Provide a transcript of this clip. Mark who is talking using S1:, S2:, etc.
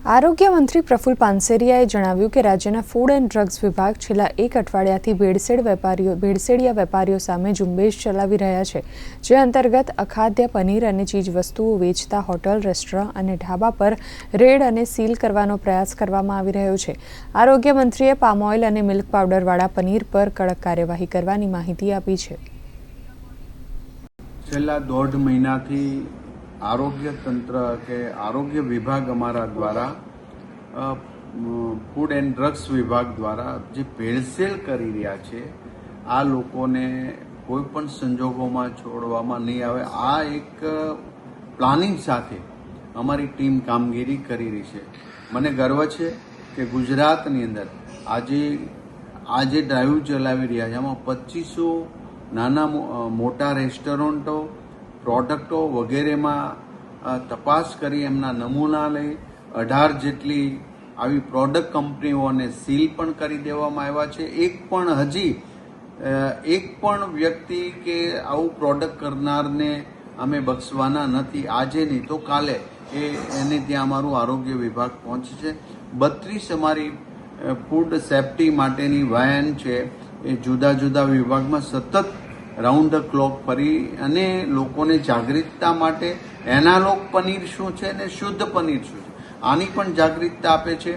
S1: આરોગ્ય મંત્રી પ્રફુલ પાનસેરિયાએ જણાવ્યું કે રાજ્યના ફૂડ એન્ડ ડ્રગ્સ વિભાગ છેલ્લા એક અઠવાડિયાથી ભેળસેળિયા વેપારીઓ સામે ઝુંબેશ ચલાવી રહ્યા છે, જે અંતર્ગત અખાદ્ય પનીર અને ચીજવસ્તુઓ વેચતા હોટલ, રેસ્ટોરન્ટ અને ઢાબા પર રેડ અને સીલ કરવાનો પ્રયાસ કરવામાં આવી રહ્યો છે। આરોગ્ય મંત્રીએ પામઓઇલ અને મિલ્ક પાવડરવાળા પનીર પર કડક કાર્યવાહી કરવાની માહિતી આપી છે।
S2: છેલ્લા 1.5 મહિનાથી આરોગ્ય તંત્ર કે આરોગ્ય વિભાગ અમારા દ્વારા ફૂડ એન્ડ ડ્રગ્સ વિભાગ દ્વારા જે ભેળસેળ કરી રહ્યા છે, આ લોકોને કોઈ પણ સંજોગોમાં છોડવામાં નહીં આવે। આ એક પ્લાનિંગ સાથે અમારી ટીમ કામગીરી કરી રહી છે। મને ગર્વ છે કે ગુજરાતની અંદર આજે ડ્રાઈવ ચલાવી રહ્યા છે, આમાં 2500 નાના મોટા રેસ્ટોરન્ટો, પ્રોડક્ટો વગેરેમાં તપાસ કરી એમના નમૂના લઈ 18 જેટલી આવી પ્રોડક્ટ કંપનીઓને સીલ પણ કરી દેવામાં આવ્યા છે। એક પણ વ્યક્તિ કે આવું પ્રોડક્ટ કરનારને અમે બક્ષવાના નથી। આજે નહીં તો કાલે એને ત્યાં અમારું આરોગ્ય વિભાગ પહોંચશે। 32 અમારી ફૂડ સેફ્ટી માટેની વેન છે, એ જુદા જુદા વિભાગમાં સતત રાઉન્ડ ધ ક્લોક ફરી અને લોકોને જાગૃતતા માટે એનાલોગ પનીર શું છે અને શુદ્ધ પનીર શું છે આની પણ જાગૃતતા આપે છે।